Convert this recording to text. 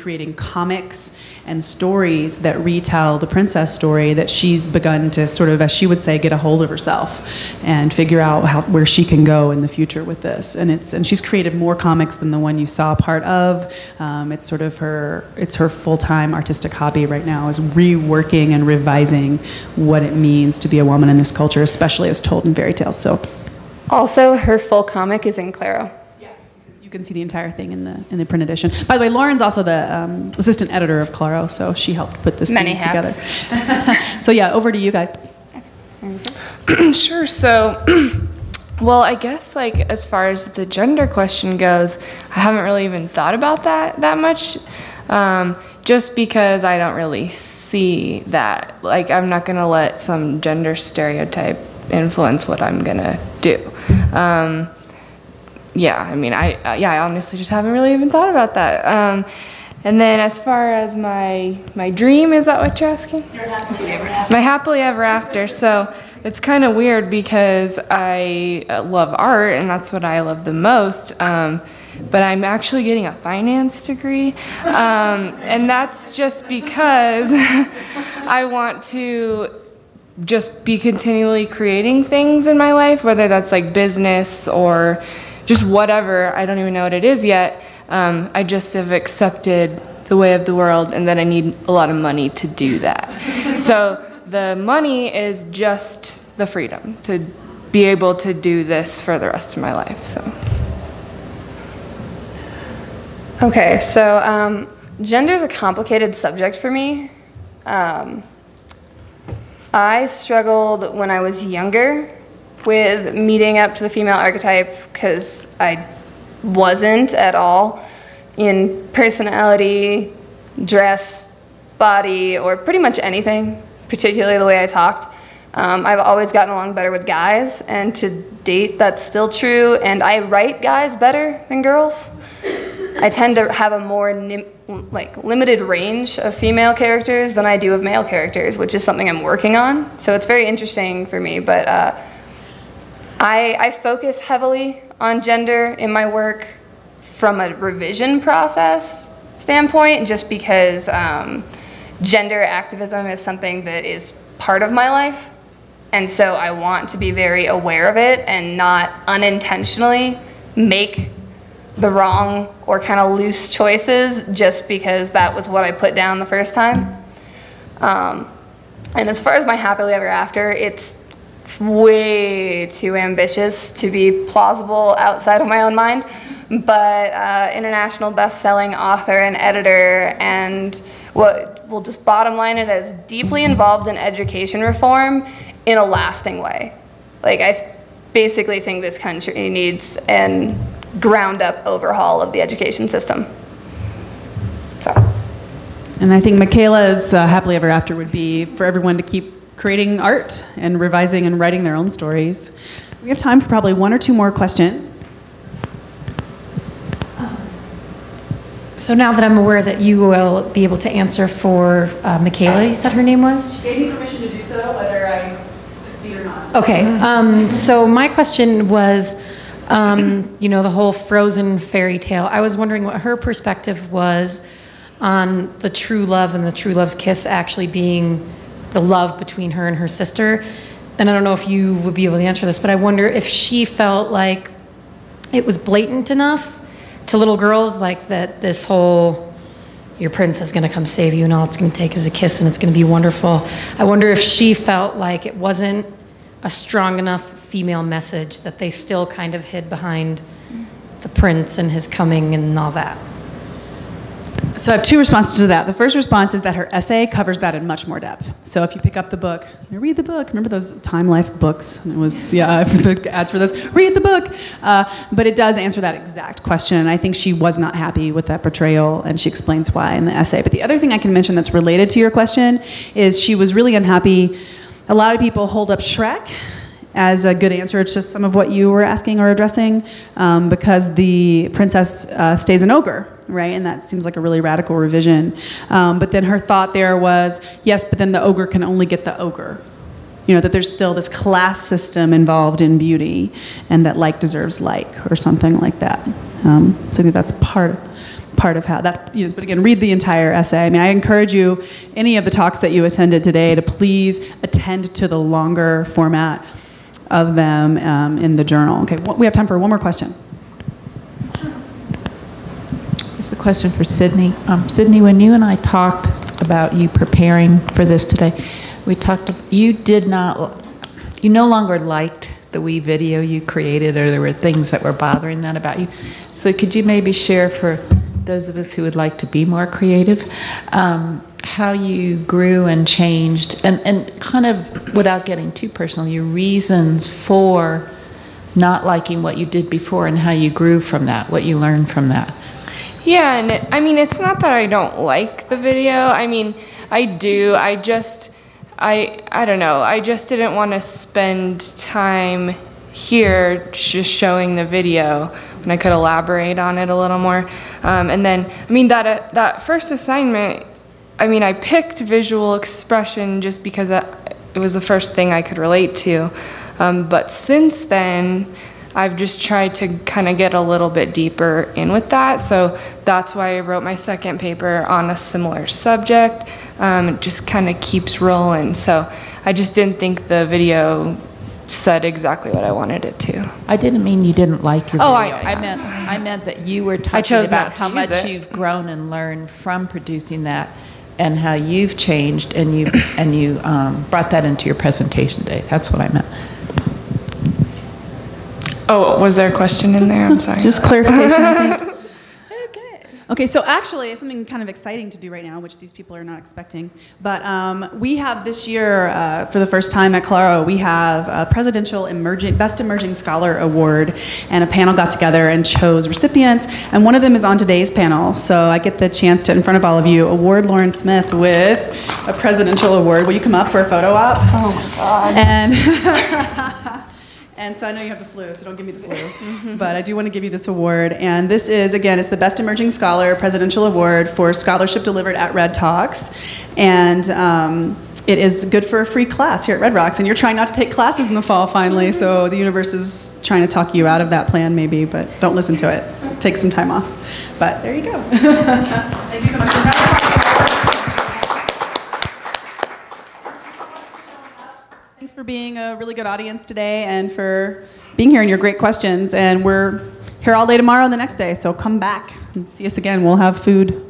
creating comics and stories that retell the princess story, that she's begun to sort of, as she would say, get a hold of herself and figure out where she can go in the future with this. And she's created more comics than the one you saw part of. It's sort of her full-time artistic hobby right now, is reworking and revising what it means to be a woman in this culture, especially as told in fairy tales. So, also, her full comic is in Claro. Yeah, you can see the entire thing in the print edition. By the way, Lauren's also the assistant editor of Claro, so she helped put this thing together. So yeah, over to you guys. Sure. So, well, I guess like as far as the gender question goes, I haven't really even thought about that much. Just because I don't really see that. Like, I'm not gonna let some gender stereotype influence what I'm gonna do. Yeah, I mean, I honestly just haven't really even thought about that. And then as far as my dream, is that what you're asking? Your happily ever after. My happily ever after. So it's kind of weird because I love art and that's what I love the most. But I'm actually getting a finance degree, and that's just because I want to just be continually creating things in my life, whether that's like business or just whatever. I don't even know what it is yet. I just have accepted the way of the world and that I need a lot of money to do that. So the money is just the freedom to be able to do this for the rest of my life. So. Okay, so gender is a complicated subject for me. I struggled when I was younger with meeting up to the female archetype because I wasn't at all in personality, dress, body, or pretty much anything, particularly the way I talked. I've always gotten along better with guys, and to date that's still true, and I write guys better than girls. I tend to have a more limited range of female characters than I do of male characters, which is something I'm working on. So it's very interesting for me, but I focus heavily on gender in my work from a revision process standpoint, just because gender activism is something that is part of my life. And so I want to be very aware of it and not unintentionally make the wrong or kind of loose choices just because that was what I put down the first time. And as far as my happily ever after, it's way too ambitious to be plausible outside of my own mind. But international best-selling author and editor, and we'll just bottom line it as deeply involved in education reform in a lasting way. Like, I basically think this country needs an ground-up overhaul of the education system. So. And I think Michaela's happily ever after would be for everyone to keep creating art and revising and writing their own stories. We have time for probably one or two more questions. So now that I'm aware that you will be able to answer for Michaela, you said her name was? She gave me permission to do so, whether I succeed or not. Okay, so my question was, you know, the whole Frozen fairy tale. I was wondering what her perspective was on the true love and the true love's kiss actually being the love between her and her sister. And I don't know if you would be able to answer this, but I wonder if she felt like it was blatant enough to little girls, like that this whole, your prince is gonna come save you and all it's gonna take is a kiss and it's gonna be wonderful. I wonder if she felt like it wasn't a strong enough female message, that they still kind of hid behind the prince and his coming and all that. So I have two responses to that. The first response is that her essay covers that in much more depth. So if you pick up the book, you read the book. Remember those Time Life books? And it was, yeah, the ads for those. Read the book. But it does answer that exact question. And I think she was not happy with that portrayal, and she explains why in the essay. But the other thing I can mention that's related to your question is she was really unhappy. A lot of people hold up Shrek as a good answer to some of what you were asking or addressing, because the princess stays an ogre, right? And that seems like a really radical revision. But then her thought there was, yes, but then the ogre can only get the ogre. You know, that there's still this class system involved in beauty, and that like deserves like, or something like that. So I think that's part part of how that, but again, read the entire essay. I mean, I encourage you, any of the talks that you attended today, to please attend to the longer format of them in the journal. Okay, we have time for one more question. It's a question for Sydney. Sydney, when you and I talked about you preparing for this today, we talked, you no longer liked the wee video you created, or there were things that were bothering that about you. So could you maybe share for those of us who would like to be more creative, how you grew and changed, and kind of, without getting too personal, your reasons for not liking what you did before and how you grew from that, what you learned from that? Yeah, and I mean, it's not that I don't like the video. I mean, I do. I don't know. I just didn't want to spend time here just showing the video when I could elaborate on it a little more. And then, I mean, that first assignment, I mean, I picked visual expression just because it was the first thing I could relate to. But since then, I've just tried to kind of get a little bit deeper in with that. So that's why I wrote my second paper on a similar subject. It just kind of keeps rolling. So I just didn't think the video said exactly what I wanted it to. I didn't mean you didn't like your video. I I meant that you were talking chose not about to how use much it. you've grown and learned from producing that, and how you've changed, and you brought that into your presentation today. That's what I meant. Oh, was there a question in there? I'm sorry. Just clarification, I think. Okay, so actually, something kind of exciting to do right now, which these people are not expecting, but we have this year, for the first time at Claro, we have a Presidential Best Emerging Scholar Award, and a panel got together and chose recipients, and one of them is on today's panel, so I get the chance to, in front of all of you, award Lauren Smith with a Presidential Award. Will you come up for a photo op? Oh my God. And so I know you have the flu, so don't give me the flu. But I do want to give you this award. And this is, again, it's the Best Emerging Scholar Presidential Award for scholarship delivered at Red Talks. And it is good for a free class here at Red Rocks. And you're trying not to take classes in the fall, finally. So the universe is trying to talk you out of that plan, maybe. But don't listen to it. Take some time off. But there you go. Thank you so much for having me. Thanks for being a really good audience today, and for being here and your great questions. And we're here all day tomorrow and the next day, so come back and see us again. We'll have food